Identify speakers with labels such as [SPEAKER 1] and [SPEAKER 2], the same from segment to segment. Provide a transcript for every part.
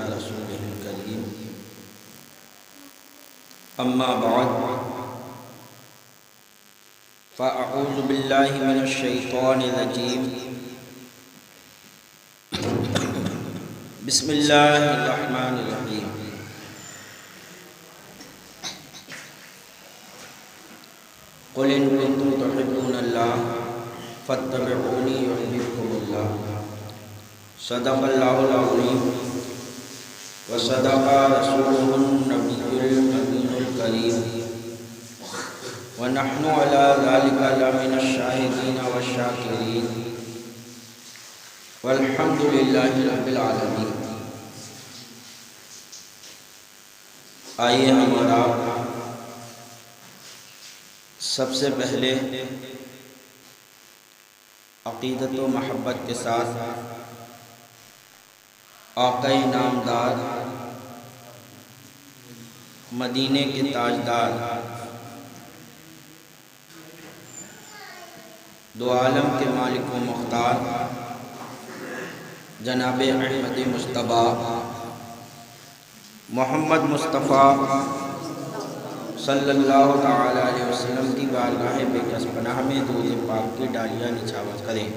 [SPEAKER 1] रसूलिल करीम। अम्मा बाद फ़अऊज़ु बिल्लाहि मिनश शैतानिर रजीम। बिस्मिल्लाहिर रहमानिर रहीम। क़ुल इन कुन्तुम तुहिब्बूनल्लाह फत्तबिऊनी युहब्बिबकुमुल्लाह। सदक़ल्लाहुल अज़ीम व सदक़ा रसूलुहुन नबियुल अमीनुल करीम व नहनु अला ज़ालिका लमिनश शाहिदीन वश्शाकिरीन वल्हम्दुलिल्लाहि रब्बिल आलमीन। आइए हमारा सबसे पहले अक़ीदत व महब्बत के साथ आक़ाए नामदार मदीने के ताजदार दो आलम के मालिक व मुख्तार जनाब अहमद मुस्तफ़ा मोहम्मद मुस्तफ़ा सल्लल्लाहु तआला अलैहि वसल्लम की बारगाह बेकस पनाह में दूध पाक की डालियाँ निछावर करें।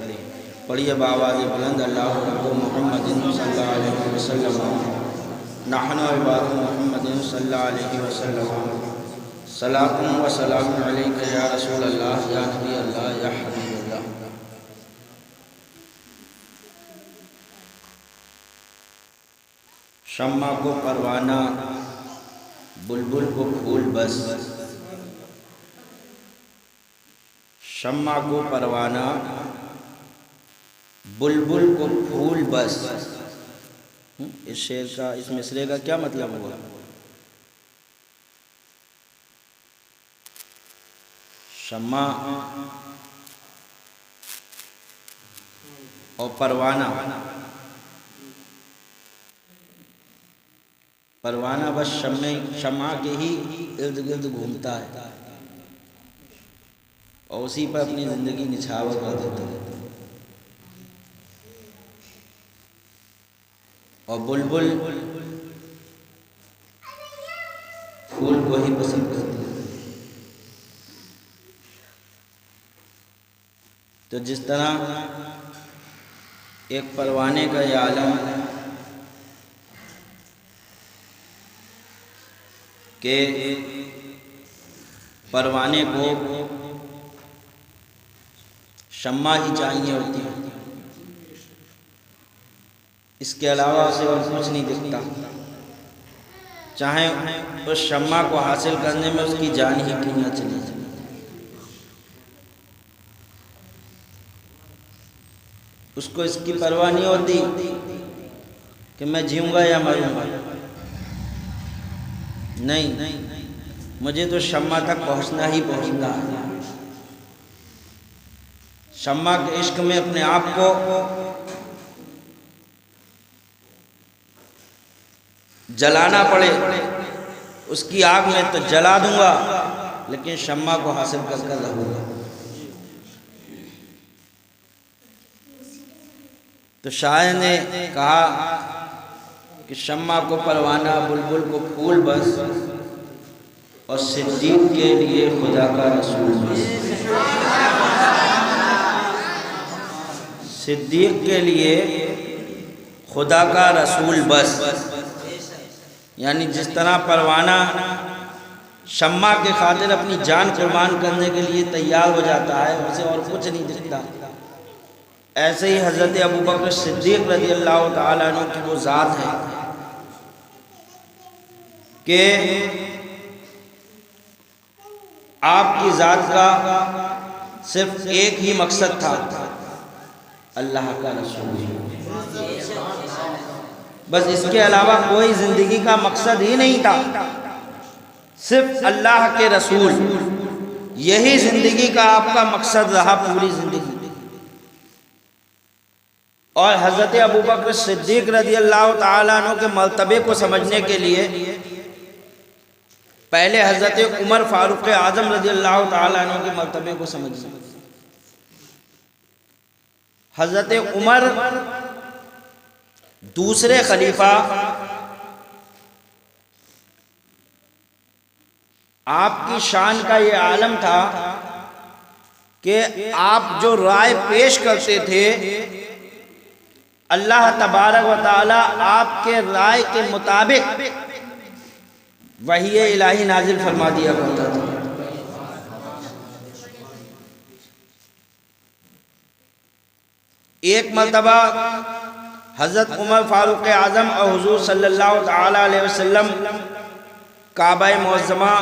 [SPEAKER 1] पढ़िए बावाज़ बुलंद अल्लाहु रब्बु मुहम्मदिन सल्लल्लाहु अलैहि वसल्लम नहनु इबादु मुहम्मदिन सल्लल्लाहु अलैहि वसल्लम सलातुन व सलामुन अलैका या रसूल अल्लाह या नबी अल्लाह या हबीब अल्लाह। शम्मा को परवाना बुलबुल को फूल बस। शम्मा को परवाना बुलबुल को फूल बस। इस शेर का, इस मिसरे का क्या मतलब हुआ? शम्मा और परवाना, परवाना बस शम्मा के ही इर्द गिर्द घूमता है और उसी पर अपनी ज़िंदगी निछावर कर देता है। और बुलबुल फूल को ही पसंद करती है। तो जिस तरह एक परवाने का ये आलम के परवाने को शम्मा ही चाहिए होती है, इसके अलावा उसे और कुछ नहीं दिखता, चाहे उस शम्मा को हासिल करने में उसकी जान ही क्यों न चली जाए। उसको इसकी परवाह नहीं होती कि मैं जीऊँगा या मरूँगा। नहीं, मुझे तो शम्मा तक पहुँचना ही पहुँचना है। शम्मा के इश्क में अपने आप को जलाना पड़े, उसकी आग में तो जला दूंगा, लेकिन शम्मा को हासिल कर कर रहूँगा। तो शायर ने कहा कि शम्मा को परवाना बुलबुल को फूल बस और सिद्दीक के लिए खुदा का रसूल बस। सिद्दीक के लिए खुदा का रसूल बस। यानी जिस तरह परवाना शम्मा के खातिर अपनी जान कुर्बान करने के लिए तैयार हो जाता है, उसे और कुछ नहीं दिखता, ऐसे ही हज़रत अबू बकर सिद्दीक़ रज़ी अल्लाह तआला अन्हु की वो ज़ात है कि आपकी ज़ात का सिर्फ एक ही मकसद था, अल्लाह का रसूल। बस इसके अलावा कोई ज़िंदगी का मकसद ही नहीं था, सिर्फ अल्लाह के रसूल, यही ज़िंदगी का आपका मकसद रहा पूरी ज़िंदगी। और हज़रत अबू बकर सिद्दीक़ रज़ी अल्लाह तआला अन्हु के मर्तबे को समझने के लिए पहले हज़रत उमर फ़ारूक़ आज़म रज़ी अल्लाह तआला अन्हु के मर्तबे को समझिए। हज़रत उमर दूसरे खलीफा आपकी शान का ये आलम था कि आप जो राय पेश करते थे, अल्लाह तबारक व तआला आपके राय के मुताबिक वही इलाही नाजिल फरमा दिया करता था। एक मरतबा हज़रत उमर फारूक आज़म और हुज़ूर सल्लल्लाहु ताला अलैहि वसल्लम काबा मुअज़्ज़मा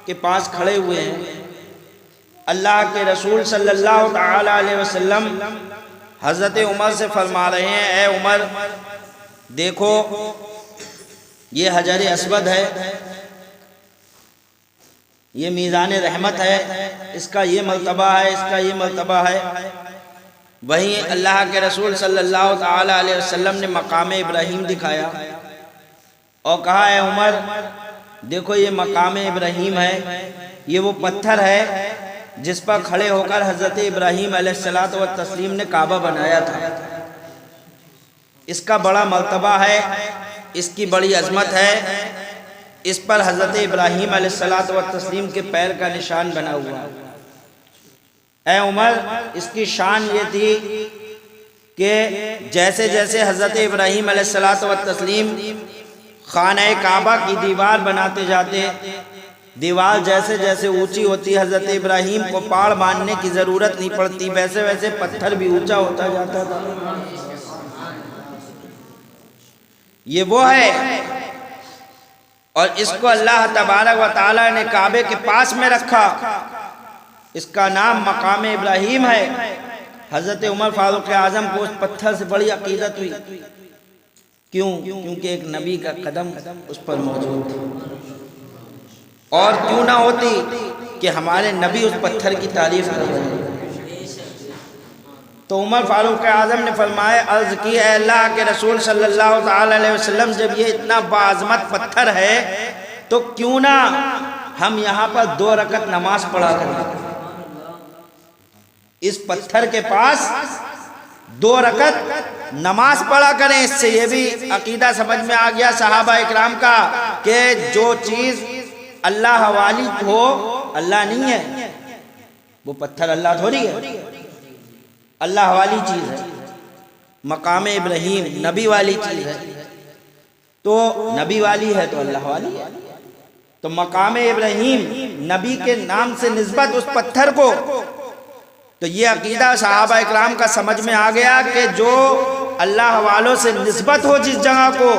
[SPEAKER 1] के पास खड़े हुए हैं। अल्लाह के रसूल सल्लल्लाहु ताला अलैहि वसल्लम हज़रत उमर से फरमा रहे हैं, ए उमर देखो ये हजर अस्वद है, ये मीज़ान रहमत है, इसका ये मर्तबा है, इसका ये मर्तबा है। वहीं अल्लाह के रसूल सल्लल्लाहु ताला अलैहि वसल्लम ने मकाम इब्राहीम दिखाया और कहा, है उमर देखो ये मकाम इब्राहीम है, ये वो पत्थर है जिस पर खड़े होकर हज़रत इब्राहीम अलैहिस्सलातु व तस्लीम ने काबा बनाया था। इसका बड़ा मर्तबा है, इसकी बड़ी अजमत है, इस पर हज़रत इब्राहीम अलैहिस्सलातु व तस्लीम के पैर का निशान बना हुआ है। ऐ उमर इसकी शान ये थी कि जैसे जैसे हज़रत इब्राहीम अलैहिस्सलातु व तस्लीम खाना काबा की दीवार बनाते जाते, दीवार जैसे जैसे ऊंची होती, हज़रत इब्राहीम को पाड़ बांधने की ज़रूरत नहीं पड़ती, वैसे वैसे पत्थर भी ऊंचा होता जाता था। ये वो है और इसको अल्लाह तबारक व तआला ने काबे के पास में रखा। इसका नाम मकाम इब्राहीम है। हज़रत उमर फारूक आज़म को उस पत्थर से बड़ी अकीदत हुई। क्यों? क्योंकि एक नबी का कदम उस पर मौजूद था। और क्यों ना होती कि हमारे नबी उस पत्थर की तारीफ कर रहे हैं। तो उमर फारूक आज़म ने फरमाया, अर्ज़ की, अल्लाह के रसूल सल्लल्लाहु ताला अलैहि वसल्लम जब ये इतना बाज़मत पत्थर है तो क्यों ना हम यहाँ पर 2 रकत नमाज पढ़ा करें। इस पत्थर के पास 2 रकत नमाज पढ़ा करें। इससे ये भी अकीदा समझ में आ गया सहाबा इकराम का कि जो चीज़ अल्लाह वाली हो, अल्लाह नहीं है, वो पत्थर अल्लाह थोड़ी है, अल्लाह वाली चीज़ है। मकाम इब्राहीम नबी वाली चीज़ है, तो नबी वाली है तो अल्लाह वाली है। तो मकाम इब्राहीम नबी के नाम से निस्बत उस पत्थर को, तो ये अकीदा सहाबा इकराम का समझ में आ गया कि जो अल्लाह वालों से निस्बत हो जिस जगह को,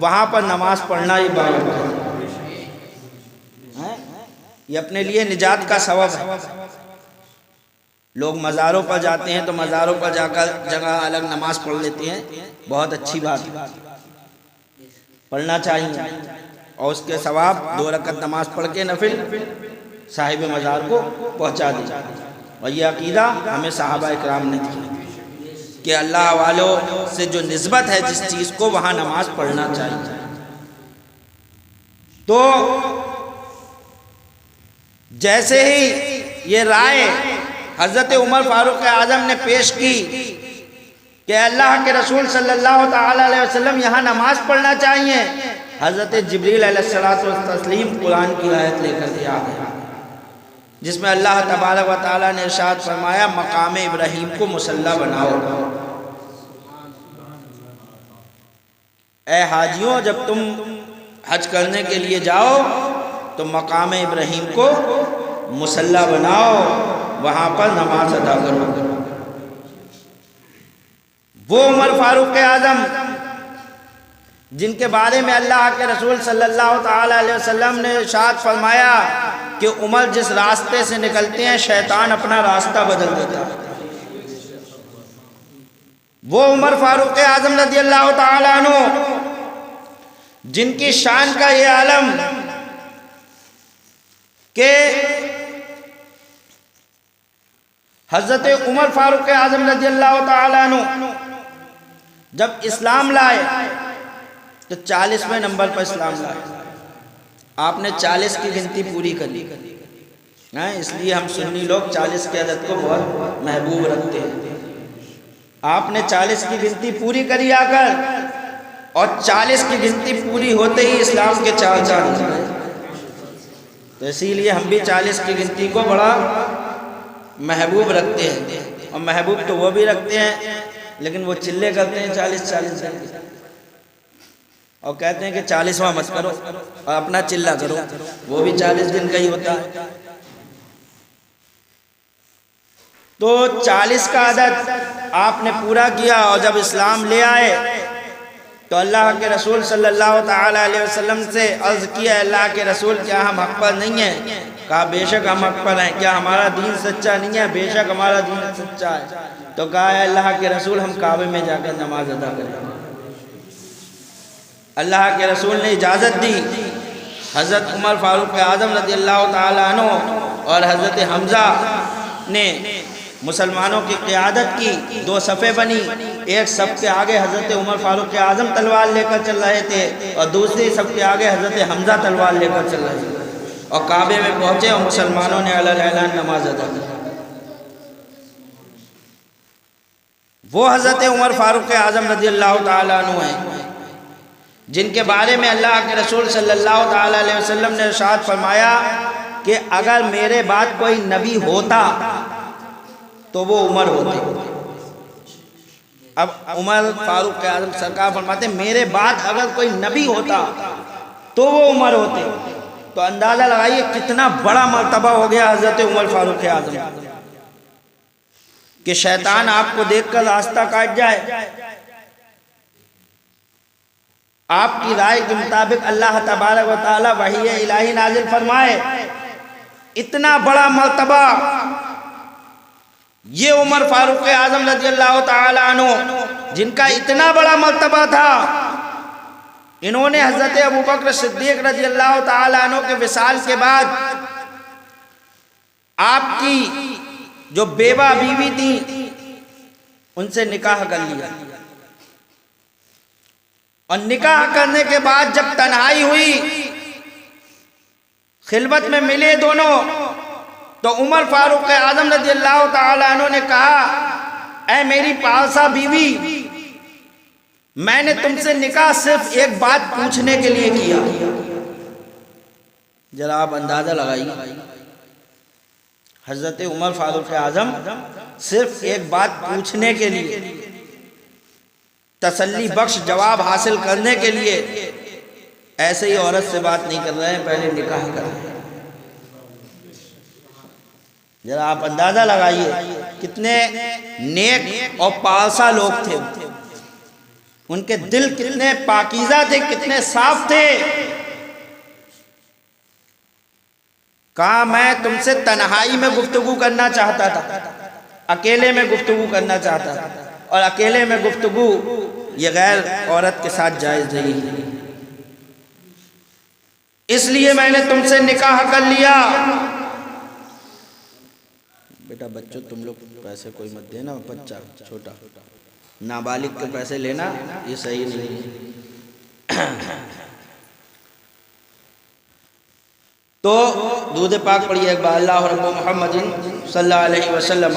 [SPEAKER 1] वहाँ पर नमाज पढ़ना ही बात है। ये अपने लिए निजात का सबब है। लोग मज़ारों पर जाते हैं तो मज़ारों पर जाकर जगह अलग नमाज पढ़ लेते हैं, बहुत अच्छी बात है, पढ़ना चाहिए और उसके सवाब 2 रकत नमाज पढ़ के नफिल साहिब मज़ार को पहुँचा दी। और ये अकीदा हमें सहाबा इकराम ने दी कि अल्लाह वालों से जो निस्बत है जिस चीज़ को, वहाँ नमाज पढ़ना चाहिए। तो जैसे ही ये राय हज़रत उमर फारूक आज़म ने पेश की कि अल्लाह के रसूल सल्लल्लाहु ताला अलैहि वसल्लम यहाँ नमाज पढ़ना चाहिए, हज़रत जिब्रील अलैहिस्सलातु वस्सलाम कुरान की आयत लेकर के आ गए जिसमें अल्लाह तबारक व तआला ने इरशाद फरमाया, मकाम इब्राहीम को मुसल्ला बनाओ। ए हाजियों, जब तुम हज करने के लिए जाओ तो मकाम इब्राहीम को मुसल्ला बनाओ, वहाँ पर नमाज अदा करो। वो उमर फारूक आज़म जिनके बारे में अल्लाह के रसूल सल्लल्लाहु ताला अलैहि वसल्लम ने इरशाद फरमाया कि उमर जिस रास्ते से निकलते हैं शैतान अपना रास्ता बदल देता है, वो उमर फारूक आज़म रज़ियल्लाहु ताला अन्हु जिनकी शान का ये आलम कि हज़रत उमर फारूक आज़म रज़ियल्लाहु ताला अन्हु जब इस्लाम लाए तो 40वें नंबर पर इस्लाम लाए। आपने 40 की गिनती पूरी कर ली है, इसलिए हम सुन्नी लोग 40 के अदद को बहुत महबूब रखते हैं। आपने 40 की गिनती पूरी करी आकर, और 40 की गिनती पूरी होते ही इस्लाम के 4 चांद। तो इसीलिए हम भी 40 की गिनती को बड़ा महबूब रखते हैं। और महबूब तो वो भी रखते हैं लेकिन वो चिल्ले करते हैं 40-40 दिन और कहते हैं कि 40वां मत करो और अपना चिल्ला करो, वो भी 40 दिन का ही होता है। तो 40 का अदद आपने पूरा किया और जब इस्लाम ले आए तो अल्लाह के रसूल सल्लल्लाहु ताला अलैहि वसल्लम से अर्ज़ किया, अल्लाह के रसूल क्या हम हक़ पर नहीं हैं? कहा बेशक हम हक़ पर हैं। क्या हमारा दीन सच्चा नहीं है? बेशक हमारा दीन सच्चा है। तो कहा अल्लाह के रसूल हम काबे में जाकर नमाज अदा करें। अल्लाह के रसूल ने इजाज़त दी। हज़रत उमर फ़ारूक आज़म रज़ी अल्लाह ताला अन्हु और हज़रत हमज़ा ने मुसलमानों की क़ियादत की। 2 सफ़े बनी, एक सफ़ के आगे हज़रत उमर फ़ारूक आज़म तलवार लेकर चल रहे थे और दूसरी सफ़ के आगे हज़रत हमज़ा तलवार लेकर चल रहे थे और काबे में पहुँचे और मुसलमानों ने अलल ऐलान नमाज अदा की। वो हज़रत उमर फ़ारूक आज़म रज़ी अल्लाह ताला अन्हु हैं जिनके बारे में अल्लाह के रसूल सल्लल्लाहु ताला अलैहि वसल्लम ने इरशाद फरमाया कि अगर मेरे बाद कोई नबी होता तो वो उमर होते। अब उमर फारूक आज़म सरकार फरमाते मेरे बाद अगर कोई नबी होता तो वो उमर होते। तो अंदाज़ा लगाइए कितना बड़ा मर्तबा हो गया हज़रत उमर फारूक आज़म कि शैतान आपको देखकर रास्ता काट जाए। आपकी राय के मुताबिक अल्लाह तबारक व तआला वही इलाही नाजिल फरमाए। इतना बड़ा मर्तबा ये उमर फारूक आज़म रज़ी अल्लाह तआला अन्हु जिनका इतना बड़ा मर्तबा था, इन्होंने हज़रत अबू बकर सिद्दीक़ रज़ी अल्लाह तआला अन्हु के विसाल के बाद आपकी जो बेवा बीवी थी उनसे निकाह कर लिया और निकाह करने के बाद जब तन्हाई हुई, खिलवत में मिले दोनों, तो उमर फारूक आज़म रज़ी अल्लाह तआला अन्हु ने कहा, ऐ मेरी पालसा बीवी, मैंने तुमसे निकाह सिर्फ एक बात पूछने के लिए किया। जरा आप अंदाजा लगाइए, हज़रत उमर फारूक आज़म सिर्फ एक बात पूछने के लिए, तसल्ली बख्श जवाब हासिल करने के लिए ऐसे ही औरत से बात नहीं कर रहे हैं, पहले निकाह कर रहे हैं। जरा आप अंदाजा लगाइए कितने नेक और पालसा लोग थे, उनके दिल कितने पाकीज़ा थे, कितने साफ थे। कहा मैं तुमसे तन्हाई में गुफ्तगू करना चाहता था, अकेले में गुफ्तगू करना चाहता था, और अकेले में गुफ्तगू ये गैर औरत के साथ जायज़ नहीं है, इसलिए मैंने तुमसे निकाह कर लिया। बेटा बच्चों तुम लोग पैसे कोई मत देना, बच्चा छोटा नाबालिग के पैसे लेना ये सही नहीं है। तो दूध पाक पढ़िए एक बार, अल्लाह रब्बु मुहम्मदिन सल्लल्लाहु अलैहि वसल्लम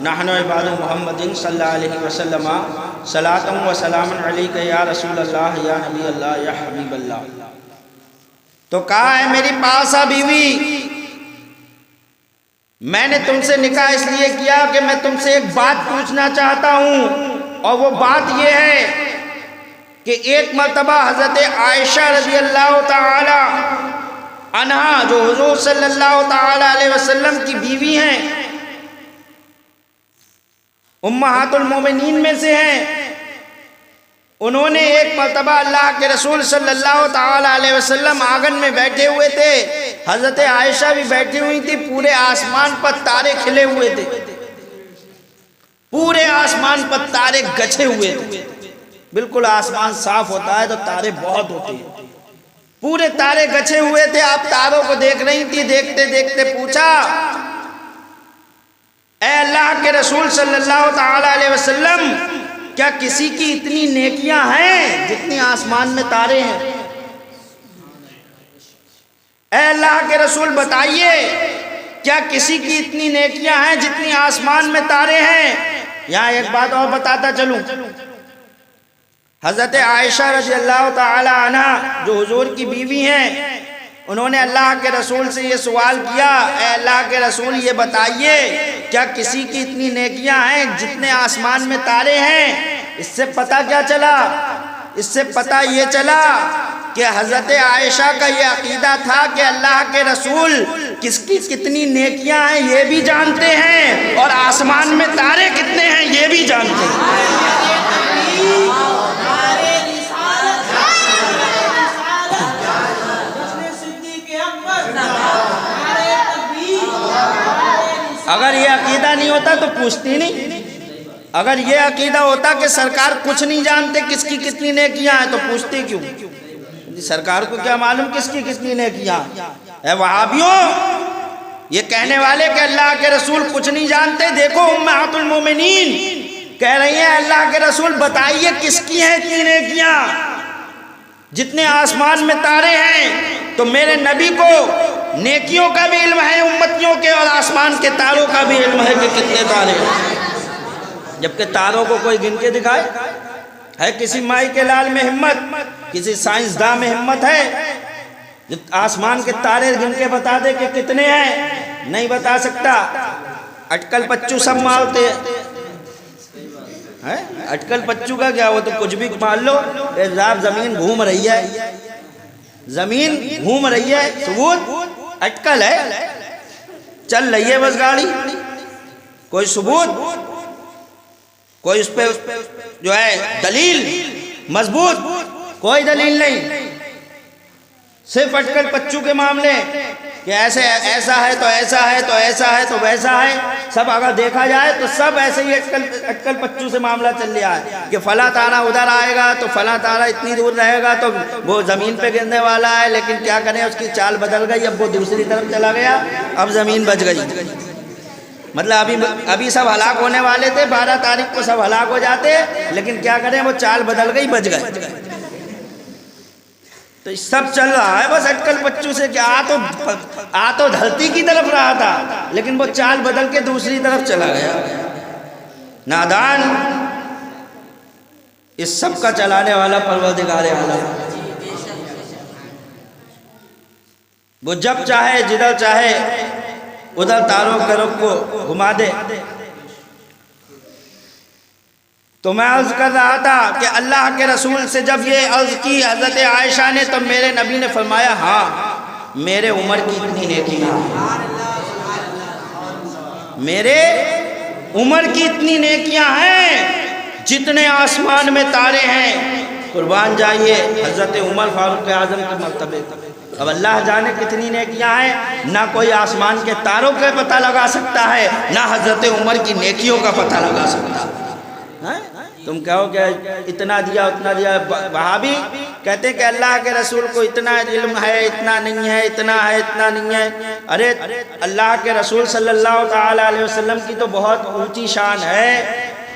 [SPEAKER 1] नहनु इबादु मुहम्मदिन सल्लल्लाहु अलैहि वसल्लम सलातुम व सलामुन अलैका या रसूल अल्लाह या नबी अल्लाह या हबीब अल्लाह। तो कहा है मेरी पालसा बीवी, मैंने तुमसे निकाह इसलिए किया कि मैं तुमसे एक बात पूछना चाहता हूं, और वो बात ये है कि एक मर्तबा हज़रत आयशा रज़ी अल्लाह ताला अन्हा जो हुज़ूर सल्लल्लाहु ताला अलैहि वसल्लम की बीवी हैं, उम्महातुल मोमिनीन में से हैं, उन्होंने एक मर्तबा अल्लाह के रसूल सल्लल्लाहु ताला अलैहि वसल्लम आंगन में बैठे हुए थे, हज़रत आयशा भी बैठी हुई थी, पूरे आसमान पर तारे खिले हुए थे, पूरे आसमान पर तारे गछे हुए थे। बिल्कुल आसमान साफ होता है तो तारे बहुत होते हैं, पूरे तारे गछे हुए थे। आप तारों को देख रही थी, देखते देखते पूछा, ऐ अल्लाह के रसूल सल्लल्लाहु ताला अलैहि वसल्लम, क्या किसी की इतनी नेकियां हैं जितनी आसमान में तारे हैं? ऐ अल्लाह के रसूल बताइए, क्या किसी की इतनी नेकियां हैं जितनी आसमान में तारे हैं? यहाँ एक बात और बताता चलूं, हज़रत आयशा रज़ी अल्लाह ताला अन्हा जो हुजूर की बीवी हैं, उन्होंने अल्लाह के रसूल से ये सवाल किया, ऐ अल्लाह के रसूल ये बताइए क्या किसी की इतनी नेकियां हैं जितने आसमान में तारे हैं? इससे पता क्या चला? इससे पता ये चला कि हज़रत आयशा का ये अकीदा था कि अल्लाह के रसूल किसकी कितनी नेकियां हैं ये भी जानते हैं और आसमान में तारे कितने हैं ये भी जानते हैं। अगर ये अकीदा नहीं होता तो पूछती नहीं। अगर ये अकीदा होता कि सरकार कुछ नहीं जानते किसकी कितनी नेकियां हैं तो पूछती क्यों? सरकार को क्या मालूम किसकी कितनी नेकियां है? वहाबियों ये कहने वाले कि अल्लाह के रसूल कुछ नहीं जानते, देखो उम्महातुल मोमिनीन कह रही हैं अल्लाह के रसूल बताइए किसकी हैं इतनी नेकियां जितने आसमान में तारे हैं। तो मेरे नबी को नेकियों का भी इल्म है उम्मतियों के और आसमान के तारों का भी इल्म है कि कितने तारे हैं। जबकि तारों को कोई गिन के दिखाए? है किसी माई के लाल में हिम्मत, किसी साइंसदान में हिम्मत है जो आसमान के तारे गिन के बता दे कि कितने हैं? नहीं बता सकता। अटकल पच्चू सब मारते हैं। अटकल पच्चू का क्या, वो तो कुछ भी मान लो। जमीन घूम रही है, जमीन घूम रही है, सबूत अटकल है, चल रही है बस गाड़ी, कोई सबूत, कोई उस पे जो है दलील मजबूत, कोई दलील नहीं। सिर्फ अटकल पच्चू के मामले कि ऐसे ऐसा है तो ऐसा है तो ऐसा है तो वैसा है, सब अगर देखा जाए तो सब ऐसे ही अटकल पच्चू से मामला चल रहा है कि फला तारा उधर आएगा तो फला तारा इतनी दूर रहेगा तो वो ज़मीन पे गिरने वाला है, लेकिन क्या करें उसकी चाल बदल गई, अब वो दूसरी तरफ चला गया, अब ज़मीन बच गई। मतलब अभी सब हलाक होने वाले थे, 12 तारीख को सब हलाक हो जाते, लेकिन क्या करें वो चाल बदल गई, बच गए। तो सब चल रहा है बस अटकल पच्चू से। क्या आ तो धरती की तरफ रहा था, लेकिन वो चाल बदल के दूसरी तरफ चला गया। नादान इस सब का चलाने वाला परवरदिगार आलम, वो जब चाहे जिधर चाहे उधर तारों के रुख को घुमा दे। तो मैं अर्ज कर रहा था कि अल्लाह के रसूल से जब ये अर्ज की हज़रत आयशा ने, तो मेरे नबी ने फरमाया हाँ मेरे उम्र की इतनी नेकियां, मेरे उम्र की इतनी नेकियां हैं जितने आसमान में तारे हैं। कुर्बान जाइए हज़रत उमर फारूक आज़म के मर्तबे। अब अल्लाह जाने कितनी नेकियां हैं, ना कोई आसमान के तारों का पता लगा सकता है, ना हज़रत उमर की नेकियों का पता लगा सकता है। तुम कहो कि इतना दिया उतना दिया। वहाबी कहते हैं कि अल्लाह के रसूल को इतना इल्म है, इतना नहीं है, इतना है, इतना नहीं है। अरे अल्लाह के रसूल सल्लल्लाहु ताला अलैहि वसल्लम की तो बहुत ऊंची शान है,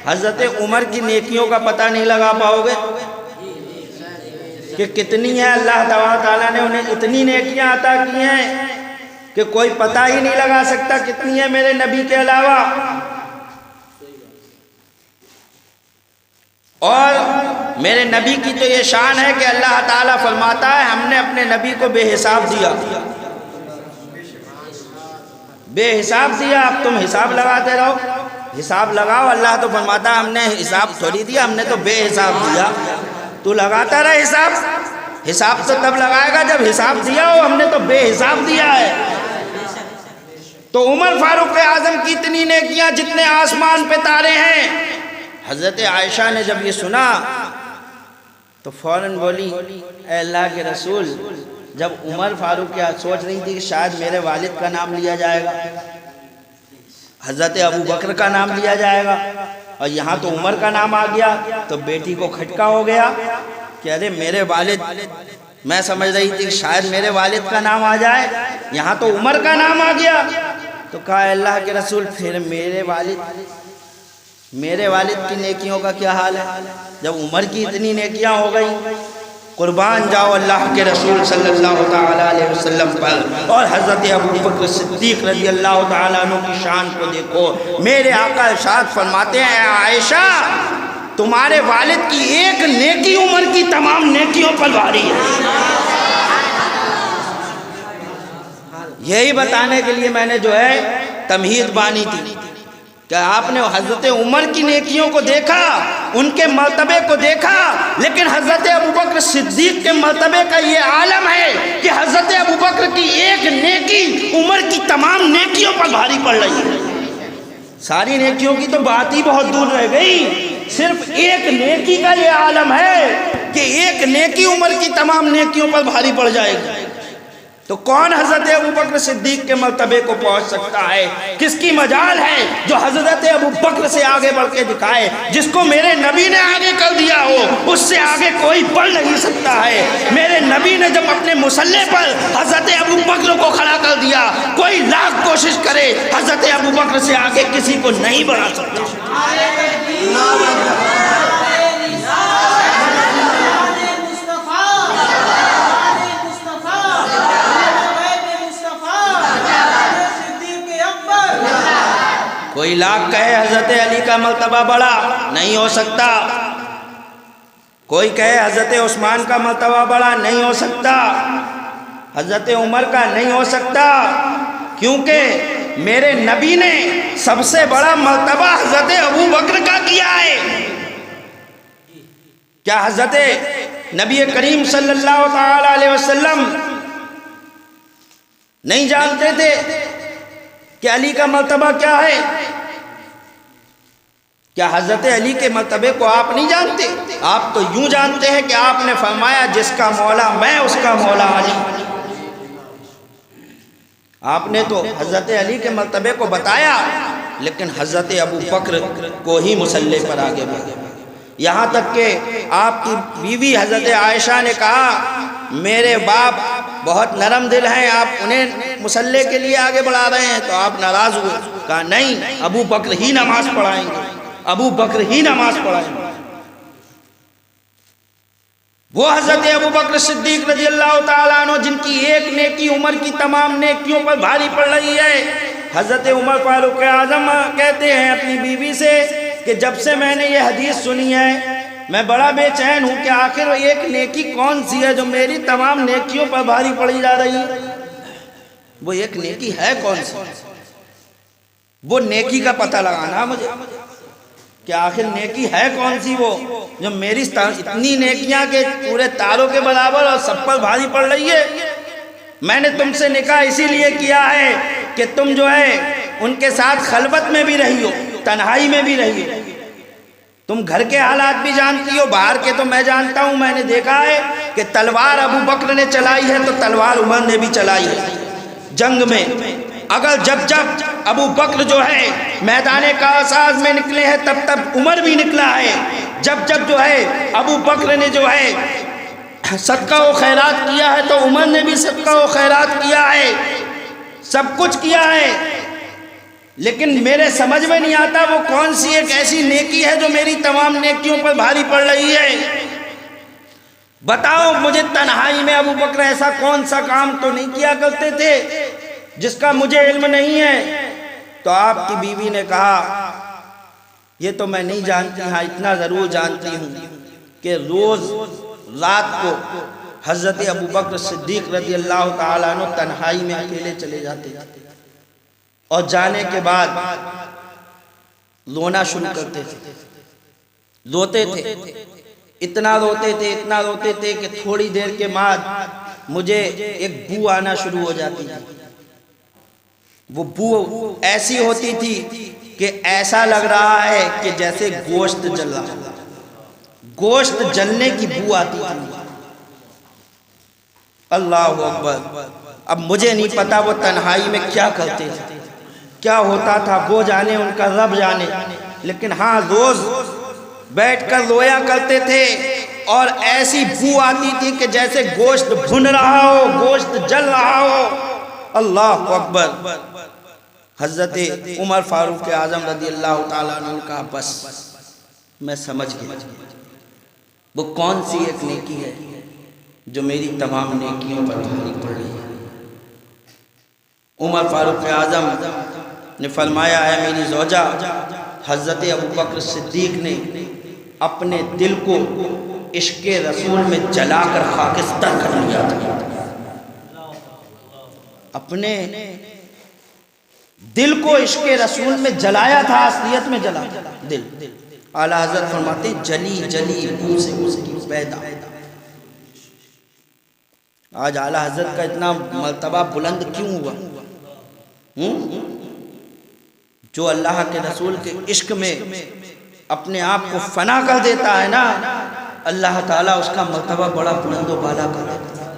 [SPEAKER 1] हज़रत उमर की नेकियों का पता नहीं लगा पाओगे कि कितनी है। अल्लाह ताला ने उन्हें इतनी नेकियां अता की हैं कि कोई पता ही नहीं लगा सकता कितनी है मेरे नबी के अलावा। और मेरे नबी की तो ये शान है कि अल्लाह ताला फरमाता है हमने अपने नबी को बेहिसाब दिया, बेहिसाब दिया। अब तुम हिसाब लगाते रहो, हिसाब लगाओ। अल्लाह तो फरमाता है हमने हिसाब थोड़ी दिया, हमने तो बेहिसाब दिया। तू लगाता रहे हिसाब, हिसाब तो तब लगाएगा जब हिसाब दिया हो, हमने तो बेहिसाब दिया है। तो उमर फारूक आज़म की इतनी नेकियां जितने आसमान पे तारे हैं। हज़रत आयशा ने जब ये सुना तो फ़ौरन बोली ऐ अल्लाह के रसूल, जब उमर फारूक क्या सोच रही थी कि शायद मेरे वालिद का नाम लिया जाएगा, हज़रत अबू बकर का नाम लिया जाएगा, और यहाँ तो उमर का नाम आ गया, तो बेटी को खटका हो गया कि अरे मेरे वालिद, मैं समझ रही थी कि शायद मेरे वालिद का नाम आ जाए, यहाँ तो उमर का नाम आ गया। तो कहा अल्लाह के रसूल फिर मेरे वालिद की नेकियों का क्या हाल है जब उमर की इतनी नेकियां हो गई। कुर्बान जाओ अल्लाह के रसूल सल्लल्लाहु ताला अलैहि वसल्लम पर और हज़रत अबू बकर सिद्दीक़ रज़ी अल्लाह ताला अन्हु की शान को देखो। मेरे आका इरशाद फरमाते हैं आयशा तुम्हारे वालिद की एक नेकी उमर की तमाम नेकियों पर भारी है। यही बताने के लिए मैंने जो है तमहीद बानी थी कि आपने हजरत उमर की नेकियों को देखा, उनके मर्तबे को देखा, लेकिन हजरत अबू बकर सिद्दीक के मर्तबे का ये आलम है कि हजरत अबू बकर की एक नेकी उमर की तमाम नेकियों पर भारी पड़ रही है। सारी नेकियों की तो बात ही बहुत दूर रह गई, सिर्फ एक नेकी का ये आलम है कि एक नेकी उमर की तमाम नेकियों पर भारी पड़ जाएगी। तो कौन हजरत अबू बकर सिद्दीक के मर्तबे को पहुंच सकता है? किसकी मजाल है जो हजरत अबू बकर से आगे बढ़ के दिखाए? जिसको मेरे नबी ने आगे कर दिया हो, उससे आगे कोई बढ़ नहीं सकता है। मेरे नबी ने जब अपने मुसल्ले पर हजरत अबू बकर को खड़ा कर दिया, कोई लाख कोशिश करे हजरत अबू बकर से आगे किसी को नहीं बढ़ा सकता। कोई लाख कहे हजरत अली का मर्तबा बड़ा, नहीं हो सकता। कोई कहे हजरत उस्मान का मर्तबा बड़ा, नहीं हो सकता। हजरत उमर का नहीं हो सकता, क्योंकि मेरे नबी ने सबसे बड़ा मर्तबा हजरत अबू बकर का किया है। क्या हजरत नबी करीम सल्लल्लाहु अलैहि वसल्लम नहीं जानते थे कि अली का मर्तबा क्या है? क्या हजरत अली के मर्तबे को आप नहीं जानते? आप तो यूं जानते हैं कि आपने फरमाया जिसका मौला मैं उसका मौला अली। आपने तो हजरत अली के मर्तबे को बताया, लेकिन हजरत अबू बकर को ही मुसल्ले पर आगे बढ़े। यहाँ तक कि आपकी बीवी हजरत आयशा ने कहा मेरे बाप बहुत नरम दिल हैं, आप उन्हें मुसल्ले के लिए आगे बढ़ा रहे हैं। तो आप नाराज हुए, कहा नहीं, अबू बकर ही नमाज पढ़ाएंगे, अबू बकर ही नमाज पढ़ाएंगे। वो हजरत अबू बकर सिद्दीक रजी अल्लाह ताला अन्हु जिनकी एक नेकी उमर की तमाम नेकियों पर भारी पड़ रही है। हजरत उमर फारूक आजम कहते हैं अपनी बीवी से कि जब से मैंने ये हदीस सुनी है मैं बड़ा बेचैन हूं कि आखिर एक नेकी कौन सी है जो मेरी तमाम नेकियों पर भारी पड़ी जा रही है। वो एक नेकी है कौन सी? वो नेकी का पता लगाना मुझे कि आखिर नेकी है कौन सी वो जो मेरी इतनी नेकियां के पूरे तारों के बराबर और सब पर भारी पड़ रही है। मैंने तुमसे निकाह इसीलिए किया है कि तुम जो है उनके साथ खलवत में भी रही हो, तन्हाई में भी रही हो। तुम घर के हालात भी जानती हो, बाहर के तो मैं जानता हूं। मैंने देखा है कि तलवार अबू बकर ने चलाई है तो तलवार उमर ने भी चलाई है जंग में। अगर जब जब अबू बकर जो है मैदान कासास में निकले हैं तब तब उमर भी निकला है। जब जब जो है अबू बकर ने जो है सदका व खैरात किया है तो उमर ने भी सदका व खैरात किया है, सब कुछ किया है। लेकिन मेरे समझ में नहीं आता वो कौन सी एक ऐसी नेकी है जो मेरी तमाम नेकियों पर भारी पड़ रही है। बताओ मुझे, तन्हाई में अबू बकर ऐसा कौन सा काम तो नहीं किया करते थे जिसका मुझे इल्म नहीं है। तो आपकी बीवी ने कहा ये तो मैं नहीं जानती, हाँ इतना ज़रूर जानती हूँ कि रोज़ रात को हज़रत अबू बकर सिद्दीक रज़ी अल्लाह ताला अन्हु तन्हाई में अकेले चले जाते और जाने के बाद रोना शुरू करते थे, रोते थे, इतना रोते थे, इतना रोते थे कि थोड़ी देर के बाद मुझे एक बू आना शुरू हो जाती थी। वो बू ऐसी होती थी कि ऐसा लग रहा है कि जैसे गोश्त जल रहा है, गोश्त जलने की बू आती थी। अल्लाह अकबर। अब मुझे नहीं पता वो तन्हाई में क्या करते थे, क्या होता था, वो जाने, उनका रब जाने। लेकिन हाँ, रोज बैठकर रोया करते थे और ऐसी बू आती थी कि जैसे गोश्त भुन रहा हो, गोश्त जल रहा हो। अल्लाह अकबर। हजरत उमर फारूक आजम रज़ी अल्लाह ताला अन्हु का बस मैं समझ गया वो कौन सी एक नेकी है जो मेरी तमाम नेकियों पर भारी पड़ रही है। उमर फारूक आजम ने फरमाया है मेरी ज़ौजा हज़रत अबू बकर सिद्दीक ने अपने दिल को इश्क़े रसूल में जलाकर खाकिस्तान कर लिया था। अपने दिल को इश्क रसूल में जलाया था, असलियत में जला दिल। आला हज़रत फरमाते जली जली बू से उसकी पैदा। आज आला हज़रत का इतना मर्तबा बुलंद क्यों हुआ? जो अल्लाह के रसूल के इश्क में अपने आप को फना कर देता है ना, अल्लाह ताला उसका मर्तबा बड़ा बुलंद व बाला कर देता है।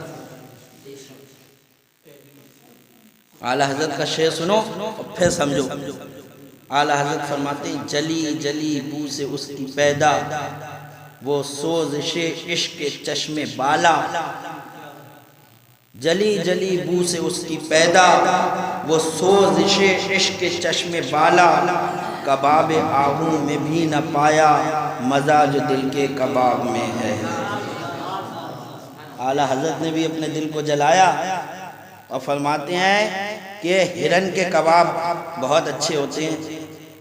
[SPEAKER 1] आला हज़रत का शेर सुनो और फिर समझो। आला हज़रत फरमाते हैं जली जली बू से उसकी पैदा, वो सोज़िशे इश्क के चश्मे बाला। जली जली बू से उसकी पैदा, वो सोज़िशे इश्क के चश्मे बाला। कबाब आहू में भी न पाया, मज़ा जो दिल के कबाब में है। आला हज़रत ने भी अपने दिल को जलाया और फरमाते हैं कि हिरन के कबाब बहुत अच्छे होते हैं।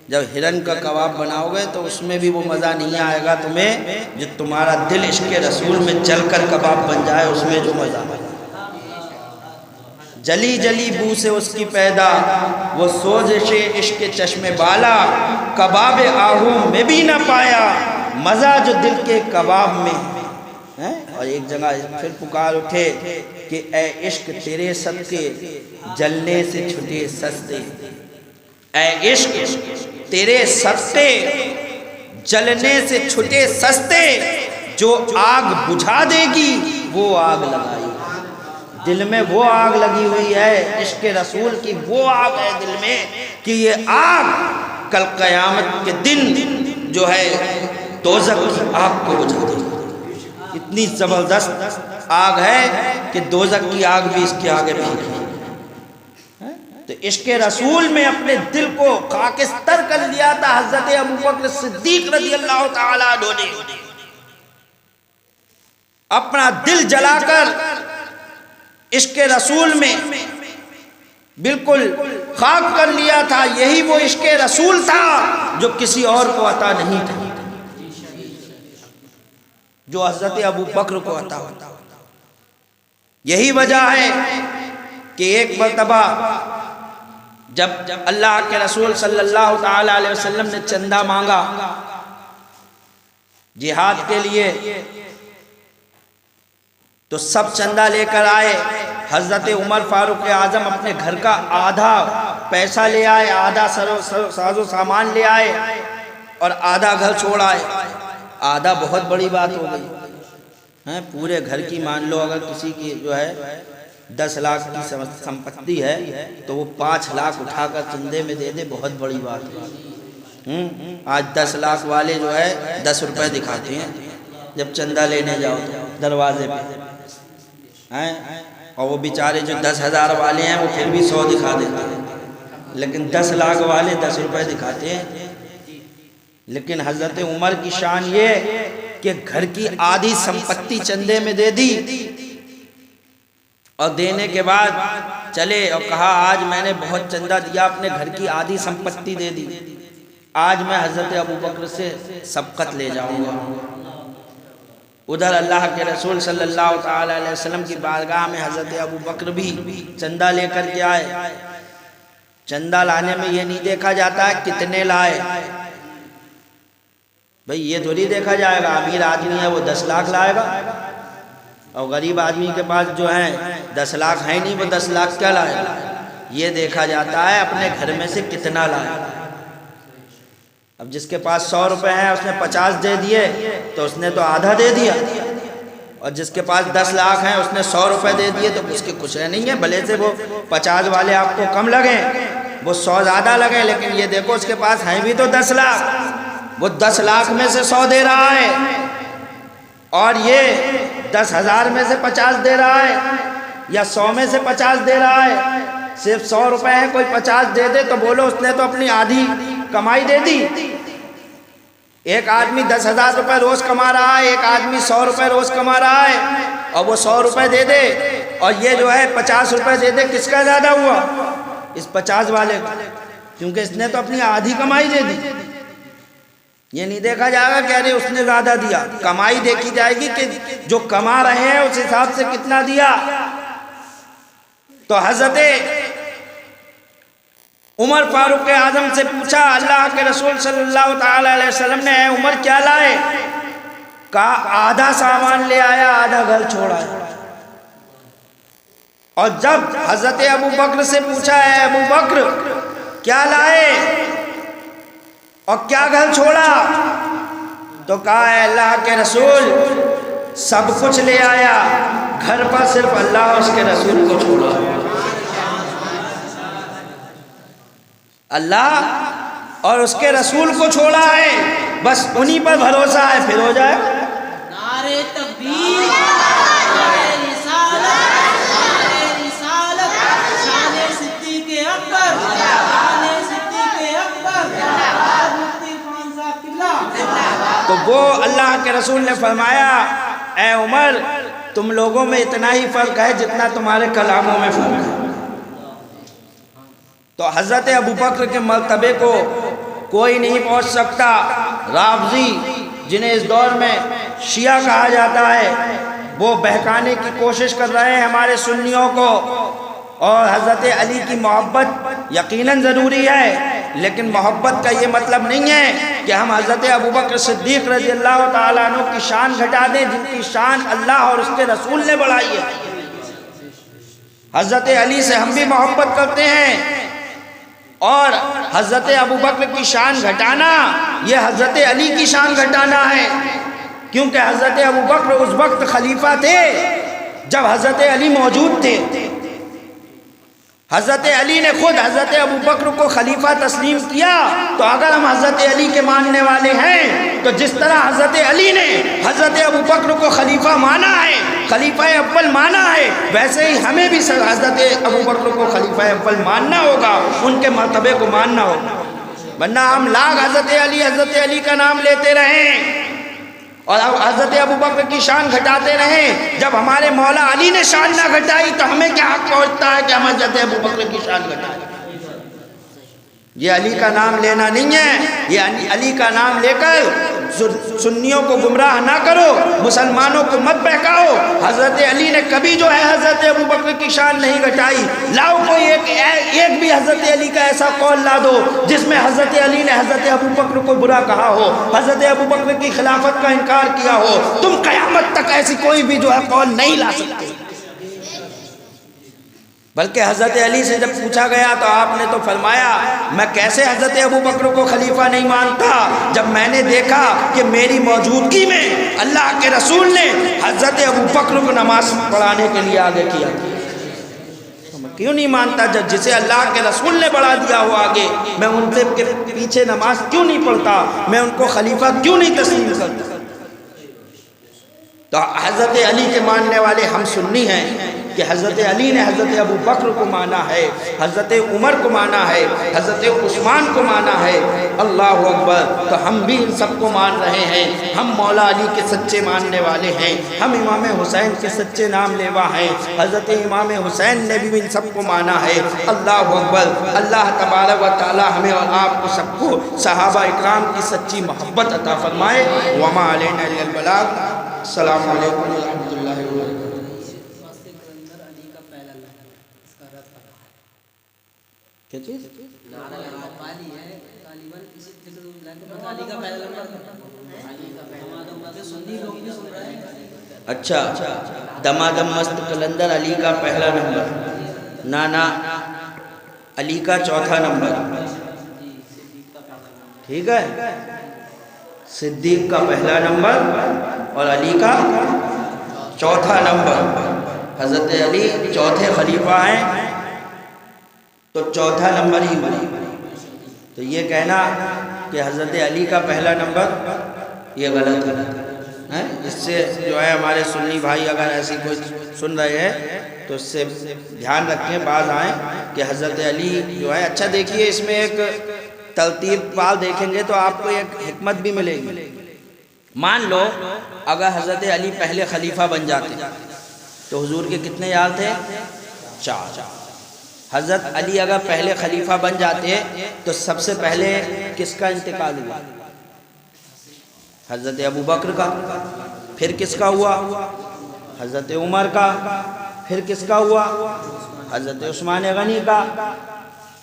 [SPEAKER 1] जब हिरन का कबाब बनाओगे तो उसमें भी वो मज़ा नहीं आएगा तुम्हें जो तुम्हारा दिल इश्क रसूल में जलकर कबाब बन जाए, उसमें जो मज़ा आए। जली जली बू से उसकी पैदा, वो सोज़िशे इश्क के चश्मे बाला। कबाब आहू में भी न पाया, मज़ा जो दिल के कबाब में है। और एक जगह फिर पुकार उठे कि ए इश्क तेरे सदके जलने से छुटे सस्ते। ए इश्क तेरे सस्ते जलने से छुटे सस्ते, जो आग बुझा देगी वो आग लगाई। दिल में वो आग लगी हुई है इश्क रसूल की, वो आग है दिल में कि ये आग कल क़यामत के दिन जो है दोज़ख की आग को बुझा देगी। इतनी ज़बरदस्त आग है कि दोज़ख की आग भी इसके आगे फीकी। तो इश्क रसूल में अपने दिल को खाकिस्तर कर लिया था हज़रत अबू बकर सिद्दीक़ रज़ियल्लाहु ताला अन्हु ने। अपना दिल जलाकर इश्क रसूल में बिल्कुल खाक कर लिया था। यही वो इश्क रसूल था जो किसी और को अता नहीं था, जो हज़रत अबू बकर को अता होता। यही वजह है कि एक मर्तबा जब अल्लाह के रसूल सल्लल्लाहु ताला अलैहि वसल्लम ने चंदा मांगा जिहाद के लिए, तो सब चंदा लेकर आए। हज़रत उमर फारूक आज़म अपने घर का आधा पैसा ले आए, आधा साजो सामान ले आए और आधा घर छोड़ आए। आधा बहुत बड़ी बात हो गई है। पूरे घर की मान लो अगर किसी की जो है 10 लाख की संपत्ति है तो वो 5 लाख उठाकर चंदे में दे दे, बहुत बड़ी बात है। आज 10 लाख वाले जो है 10 रुपए दिखाते हैं जब चंदा लेने जाओ दरवाजे पे हैं, और वो बेचारे जो 10,000 वाले हैं वो फिर भी 100 दिखा देते हैं, लेकिन 10 लाख वाले 10 रुपए दिखाते हैं। लेकिन हज़रत उमर की शान ये कि घर की आधी संपत्ति चंदे में दे दी और देने के बाद चले और कहा आज मैंने बहुत चंदा दिया, अपने घर की आधी संपत्ति दे दी, आज मैं हज़रत अबू बकर से सबकत ले जाऊंगा। उधर अल्लाह के रसूल सल्लल्लाहु ताला अलैहि वसल्लम की बारगाह में हज़रत अबू बकर भी चंदा लेकर के आए। चंदा लाने में ये नहीं देखा जाता है कितने लाए, भाई ये थोड़ी देखा जाएगा अमीर आदमी है वो 10 लाख लाएगा और गरीब आदमी के पास जो है 10 लाख है नहीं, वो 10 लाख क्या लाएगा। ये देखा जाता है अपने घर में से कितना लाएगा। अब जिसके पास 100 रुपए हैं उसने 50 दे दिए तो उसने तो आधा दे दिया, और जिसके पास 10 लाख हैं उसने 100 रुपए दे दिए तो उसके कुछ है नहीं है। भले से वो 50 वाले आपको कम लगे, वो 100 ज़्यादा लगे, लेकिन ये देखो उसके पास हैं भी तो 10 लाख। वो 10 लाख में से 100 दे रहा है और ये 10,000 में से 50 दे रहा है या 100 में से 50 दे रहा है। सिर्फ 100 रुपए है, कोई 50 दे दे तो बोलो उसने तो अपनी आधी कमाई दे दी। एक आदमी 10,000 रुपए रोज कमा रहा है, एक आदमी 100 रुपए रोज कमा रहा है और वो 100 रुपए दे दे और ये जो है 50 रुपए दे दे, किसका ज्यादा हुआ? इस 50 वाले का, क्योंकि इसने तो अपनी आधी कमाई दे दी। ये नहीं देखा जाएगा कि अरे उसने ज्यादा दिया, कमाई देखी जाएगी कि जो कमा रहे हैं उस हिसाब से कितना दिया। तो हज़रत उमर फारूक आजम से पूछा, अल्लाह के रसूल सल्लल्लाहु ताला अलैहि वसल्लम ने, उमर क्या लाए? कहा आधा सामान ले आया, आधा घर छोड़ा है। और जब हजरत अबू बकर से पूछा है, अबू बकर क्या लाए और क्या घर छोड़ा? तो कहा है अल्लाह के रसूल सब कुछ ले आया, घर पर सिर्फ अल्लाह और उसके रसूल को छोड़ा। अल्लाह और उसके रसूल को छोड़ा है, बस उन्हीं पर भरोसा है, फिर हो जाए।
[SPEAKER 2] नारे तकबीर, नारे रिसालत, नारे रिसालत, शाने सिद्दीक़ अकबर, शाने सिद्दीक़ अकबर, मुफ्ती खान साहब किबला।
[SPEAKER 1] तो वो अल्लाह के रसूल ने फरमाया, ए उमर तुम लोगों में इतना ही फ़र्क है जितना तुम्हारे कलामों में फ़र्क है। तो हज़रत अबू बकर के मर्तबे को कोई नहीं पहुंच सकता। राफ़ज़ी, जिन्हें इस दौर में शिया कहा जाता है, वो बहकाने की कोशिश कर रहे हैं हमारे सुन्नियों को। और हज़रत अली की मोहब्बत यकीनन ज़रूरी है, लेकिन मोहब्बत का ये मतलब नहीं है कि हम हज़रत अबू बकर सिद्दीक़ रज़ी अल्लाह ताला अन्हु की शान घटा दें, जिनकी शान अल्लाह और उसके रसूल ने बढ़ाई है। हज़रत अली से हम भी मोहब्बत करते हैं, और हज़रत अबू बकर की शान घटाना ये हज़रत अली की शान घटाना है, क्योंकि हज़रत अबू बकर उस वक्त खलीफा थे जब हज़रत अली मौजूद थे। हज़रत अली ने खुद हज़रत अबू बकर को खलीफा तस्लीम किया। तो अगर हम हज़रत अली के मानने वाले हैं, तो जिस तरह हज़रत अली ने हज़रत अबू बकर को खलीफा माना है, खलीफा अव्वल माना है, वैसे ही हमें भी हज़रत अबू बकर को खलीफा अव्वल मानना होगा, उनके मर्तबे को मानना होगा। वरना हम लाख हज़रत अली का नाम लेते रहें और हज़रत अबू बकर की शान घटाते रहें। जब हमारे मौला अली ने शान ना घटाई तो हमें क्या हक़ पहुँचता है कि हम हज़रत अबू बकर की शान घटाएं? ये अली का नाम लेना नहीं है। ये अली का नाम लेकर सुन्नियों को गुमराह ना करो, मुसलमानों को मत बहकाओ। हज़रत अली ने कभी जो है हज़रत अबू बकर की शान नहीं घटाई। लाओ कोई एक भी हज़रत अली का ऐसा कौल ला दो जिसमें हज़रत अली ने हज़रत अबू बकर को बुरा कहा हो, हज़रत अबू बकर की खिलाफत का इनकार किया हो। तुम क़यामत तक ऐसी कोई भी जो है कौल नहीं ला सकते। बल्कि हज़रत अली से जब पूछा गया तो आपने तो फरमाया, मैं कैसे हज़रत अबू बकर को खलीफा नहीं मानता, जब मैंने देखा कि मेरी मौजूदगी में अल्लाह के रसूल ने हज़रत अबू बकर को नमाज पढ़ाने के लिए आगे किया। तो मैं क्यों नहीं मानता? जब जिसे अल्लाह के रसूल ने बढ़ा दिया हो आगे, मैं उनसे के पीछे नमाज क्यों नहीं पढ़ता? मैं उनको खलीफा क्यों नहीं तस्लीम करता? तो हज़रत अली के मानने वाले हम सुन्नी हैं कि हज़रत अली ने हज़रत अबू बकर को माना है, हज़रत उमर को माना है, हज़रत उस्मान को माना है। अल्लाह अकबर। तो हम भी इन सबको मान रहे हैं। हम मौला अली के सच्चे मानने वाले हैं, हम इमाम हुसैन के सच्चे नाम लेवा हैं। हज़रत इमाम हुसैन ने भी इन सबको माना है। अल्लाह अकबर। अल्लाह तबारक व तआला हमें और आपको सबको सहाबा इकराम की सच्ची मोहब्बत अता फरमाए। वमा अलैना इल्लल बलाग। अस्सलामु अलैकुम व रहमतुल्लाहि व बरकातुहू। क्या चीज़? अच्छा, दमादम मस्त कलंदर अली का पहला नंबर, नाना अली का चौथा नंबर, ठीक है। सिद्दीक का पहला नंबर और अली का चौथा नंबर। हज़रत अली चौथे खलीफा हैं, तो चौथा नंबर ही बनी। तो ये कहना कि हज़रत अली का पहला नंबर, ये गलत है। इससे जो है हमारे सुन्नी भाई अगर ऐसी कोई सुन रहे हैं तो इससे ध्यान रखें, बाज आएँ कि हज़रत अली जो है। अच्छा देखिए, इसमें एक तरतीब पाल देखेंगे तो आपको एक हिकमत भी मिलेगी। मान लो अगर हज़रत अली पहले खलीफा बन जाते तो हुजूर के कितने यार थे? 4। हज़रत अली अगर पहले खलीफा बन जाते तो सबसे पहले किसका इंतकाल हुआ? हज़रत अबू बकर का। फिर किसका हुआ? हज़रत उमर का। फिर किसका हुआ? हज़रत उस्मान गनी का,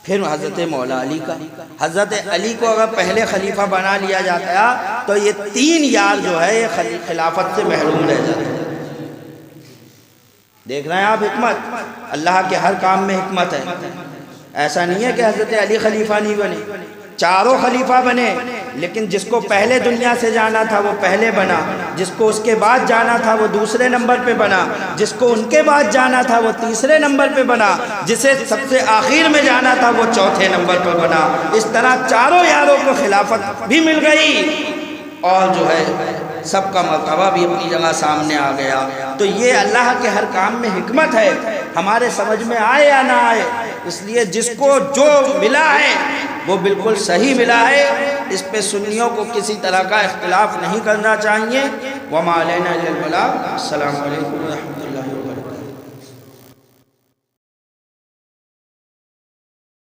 [SPEAKER 1] फिर हज़रत मौला अली का। हज़रत अली को अगर पहले खलीफा बना लिया जाता तो ये 3 यार जो है ये खिलाफत से महरूम रह जाते। देख रहे हैं आप हिकमत, अल्लाह के हर काम में हिकमत है। ऐसा नहीं है कि हज़रत अली खलीफा नहीं बने, चारों खलीफा बने, लेकिन जिसको पहले दुनिया से जाना था वो पहले बना, जिसको उसके बाद जाना था वो दूसरे नंबर पे बना, जिसको उनके बाद जाना था वो तीसरे नंबर पे बना, जिसे सबसे आखिर में जाना था वो चौथे नंबर पर बना। इस तरह चारों यारों को खिलाफत भी मिल गई और जो है सबका मर्तबा भी अपनी जगह सामने आ गया। तो ये अल्लाह के हर काम में हिकमत है, हमारे समझ में आए या ना आए। इसलिए जिसको जो मिला है वो बिल्कुल सही मिला है, इस पे सुन्नियों को किसी तरह का इख्तिलाफ नहीं करना चाहिए। वमा अलैना इल्लल बलाग। अस्सलामु अलैकुम व रहमतुल्लाहि व बरकातुहू।